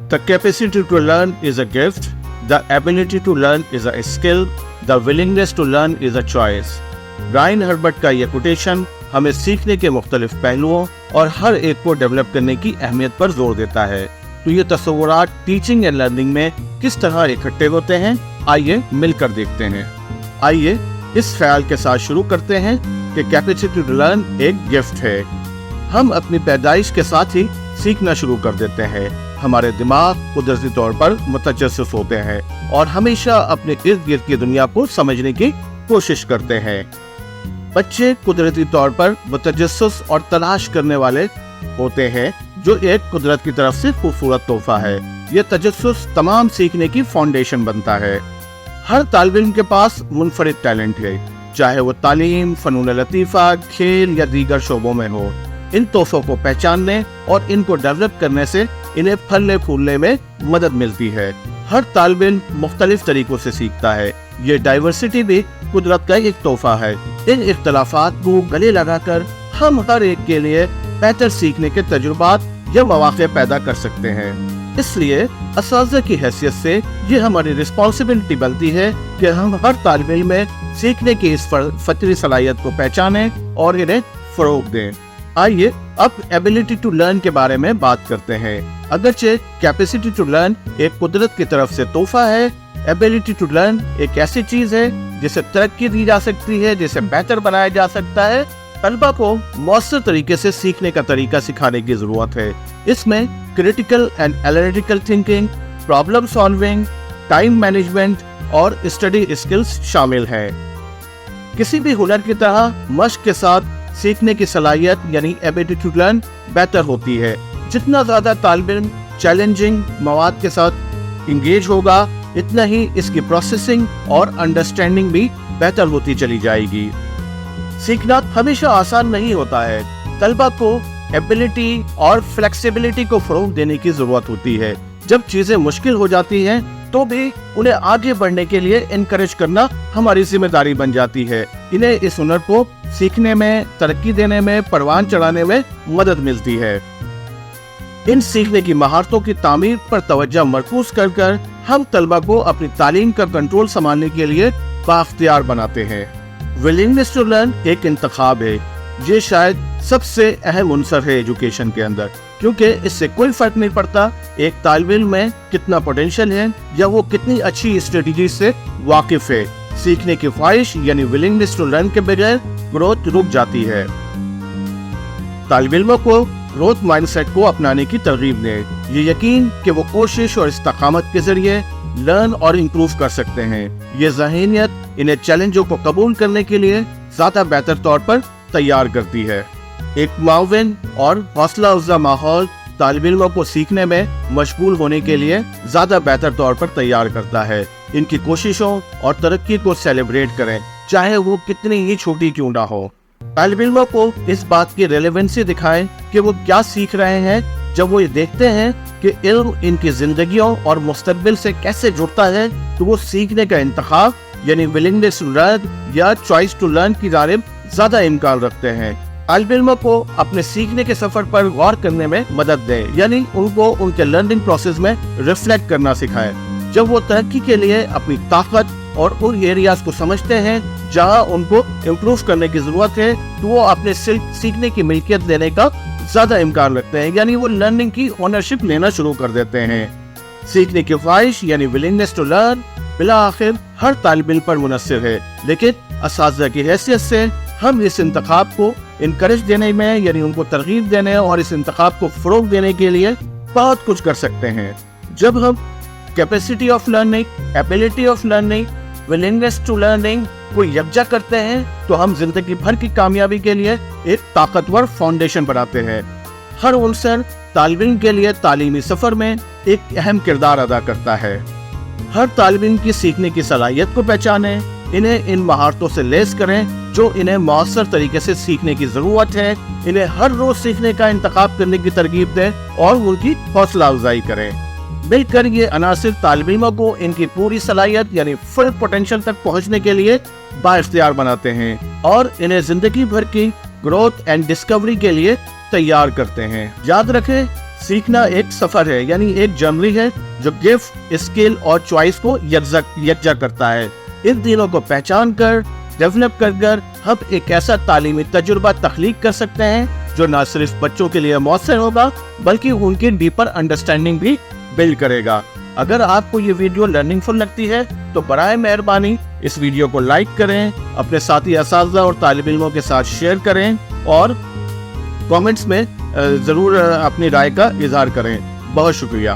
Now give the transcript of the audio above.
The capacity to learn is a gift. The ability to learn is a skill. The willingness to learn is a choice. Brian Herbert का यह quotation हमें सीखने के मुख्तलिफ पहलुओं और हर एक को डेवलप करने की अहमियत पर जोर देता है। तो ये तस्वुरात टीचिंग एंड लर्निंग में किस तरह इकट्ठे होते हैं, आइए मिलकर देखते हैं। आइए इस ख्याल के साथ शुरू करते हैं कि कैपेसिटी टू लर्न एक गिफ्ट है। हम अपनी पैदाइश के साथ ही सीखना शुरू कर देते हैं। हमारे दिमाग कुदरती तौर पर मुतजस्सिस होते हैं और हमेशा अपने इर्द गिर्द की दुनिया को समझने की कोशिश करते हैं। बच्चे कुदरती तौर पर मुतजस्सिस और तलाश करने वाले होते हैं, जो एक कुदरत की तरफ से खूबसूरत तोहफा है। यह तजस्सुस तमाम सीखने की फाउंडेशन बनता है। हर तालिब इल्म के पास मुनफरिद टैलेंट है, चाहे वो तालीम, फनून लतीफ़ा, खेल या दीगर शोबों में हो। इन तोहफों को पहचानने और इनको डेवलप करने से इन्हें फलने फूलने में मदद मिलती है। हर तालिब इल्म मुख्तलिफ तरीकों से सीखता है। ये डाइवर्सिटी भी कुदरत का एक तोहफा है। इन इख्तलाफात को गले लगाकर हम हर एक के लिए बेहतर सीखने के तजुर्बात या मौक़े पैदा कर सकते हैं। इसलिए असातिज़ा की हैसियत से ये हमारी रिस्पॉन्सिबिलिटी बनती है कि हम हर तालिब इल्म में सीखने की इस फतरी सलाहियत को पहचानें और इन्हें फ़रोग़ दें। आइए अब एबिलिटी टू लर्न के बारे में बात करते हैं। अगरचे कैपेसिटी टू लर्न एक कुदरत की तरफ से तोहफा है, एबिलिटी टू लर्न एक ऐसी चीज है जिसे तरक्की दी जा सकती है, जिसे बेहतर बनाया जा सकता है। तलबा को मौसर तरीके से सीखने का तरीका सिखाने की जरूरत है। इसमें critical and analytical thinking, problem solving, time management और स्टडी स्किल्स शामिल हैं। किसी भी हुनर की तरह मश्क के साथ सीखने की सलाहियत यानी एबिलिटी टू लर्न बेहतर होती है। जितना ज्यादा तालिब इल्म चैलेंजिंग मवाद के साथ इंगेज होगा, इतना ही इसकी प्रोसेसिंग और अंडरस्टैंडिंग भी बेहतर होती चली जाएगी। सीखना हमेशा आसान नहीं होता है। तलबा को एबिलिटी और फ्लेक्सिबिलिटी को फरोग देने की जरूरत होती है। जब चीजें मुश्किल हो जाती हैं तो भी उन्हें आगे बढ़ने के लिए इनकरेज करना हमारी जिम्मेदारी बन जाती है। इन्हें इस हुनर को सीखने में, तरक्की देने में, परवान चढ़ाने में मदद मिलती है। इन सीखने की महारतों की तामीर पर तवज्जो मरकूज कर कर हम तलबा को अपनी तालीम का कंट्रोल संभालने के लिए बाख्तियार बनाते हैं। विलिंगनेस टू लर्न एक इंतखाब है। ये शायद सबसे अहम उन्सर है एजुकेशन के अंदर, क्योंकि इससे कोई फर्क नहीं पड़ता एक तालिब इल्म में कितना पोटेंशियल है या वो कितनी अच्छी स्ट्रेटजी से वाकिफ है। सीखने की ख्वाहिश यानी विलिंगनेस टू लर्न के बगैर ग्रोथ रुक जाती है। तालिब इल्मों को ग्रोथ माइंडसेट को अपनाने की तरगीब दें। ये यकीन कि वो कोशिश और इस्तकामत के जरिए लर्न और इम्प्रूव कर सकते हैं। ये ज़हनियत इन्हें चैलेंजों को कबूल करने के लिए ज़्यादा बेहतर तौर पर तैयार करती है। एक मुआविन और हौसला अफ़ज़ा माहौल तालिब इल्मों को सीखने में मशगूल होने के लिए ज़्यादा बेहतर तौर पर तैयार करता है। इनकी कोशिशों और तरक्की को सेलिब्रेट करें, चाहे वो कितनी ही छोटी क्यों ना हो। तालिब इल्मों को इस बात की रेलेवेंसी दिखाएं कि वो क्या सीख रहे हैं। जब वो ये देखते हैं कि इल्म इनकी जिंदगियों और मुस्तकबिल से कैसे जुड़ता है, तो वो सीखने का इंतखाब यानी विलिंगनेस टू लर्न या चॉइस टू लर्न की जानिब ज्यादा इम्कान रखते हैं। तालिब इल्मों को अपने सीखने के सफर पर गौर करने में मदद दें, यानी उनको उनके लर्निंग प्रोसेस में रिफ्लेक्ट करना सिखाएं। जब वो तरक्की के लिए अपनी ताकत और उन एरियाज को समझते हैं जहां उनको इम्प्रूव करने की जरूरत है, तो वो अपने सीखने की मिल्कियत लेने का ज्यादा इम्कान रखते हैं, यानी वो लर्निंग की ओनरशिप लेना शुरू कर देते हैं। सीखने की ख्वाहिश यानी विलिंगनेस टू लर्न बिला आखिर हर तालिब इल्म पर मुनस्सिर है, लेकिन असातिज़ा की हैसियत से हम इस इंतखाब को इनकरेज देने में यानी उनको तरगीब देने और इस इंतखाब को फरोग देने के लिए बहुत कुछ कर सकते हैं। जब हम capacity of learning, ability of learning, willingness to learning को यकजा करते हैं, तो हम जिंदगी भर की कामयाबी के लिए एक ताकतवर फाउंडेशन बनाते हैं। हर उनसर तालिब इल्म के लिए तालीमी सफर में एक अहम किरदार अदा करता है। हर तालिब इल्म की सीखने की सलाहियत को पहचानें, इन्हें इन महारतों से लेस करें जो इन्हें मौसर तरीके से सीखने की जरूरत है। इन्हें हर रोज सीखने का इंतखाब करने की तरगीब दें और उनकी हौसला अफजाई करें। मिलकर ये अनासिर तालिब इल्मों को इनकी पूरी सलाहियत यानी फुल पोटेंशियल तक पहुंचने के लिए बाइख्तियार बनाते हैं और इन्हें जिंदगी भर की ग्रोथ एंड डिस्कवरी के लिए तैयार करते हैं। याद रखें سیکھنا ایک سفر ہے، یعنی ایک جرنی ہے جو گفٹ، اسکل اور چوائس کو یکجا کرتا ہے۔ ان تینوں کو پہچان کر، ڈیولپ کر ہم ایک ایسا تعلیمی تجربہ تخلیق کر سکتے ہیں جو نہ صرف بچوں کے لیے مؤثر ہوگا بلکہ ان کی ڈیپر انڈرسٹینڈنگ بھی بلڈ کرے گا۔ اگر آپ کو یہ ویڈیو لرننگ فل لگتی ہے تو برائے مہربانی اس ویڈیو کو لائک کریں، اپنے ساتھی اساتذہ اور طالب علموں کے ساتھ شیئر کریں اور کامنٹس میں ضرور اپنی رائے کا اظہار کریں۔ بہت شکریہ۔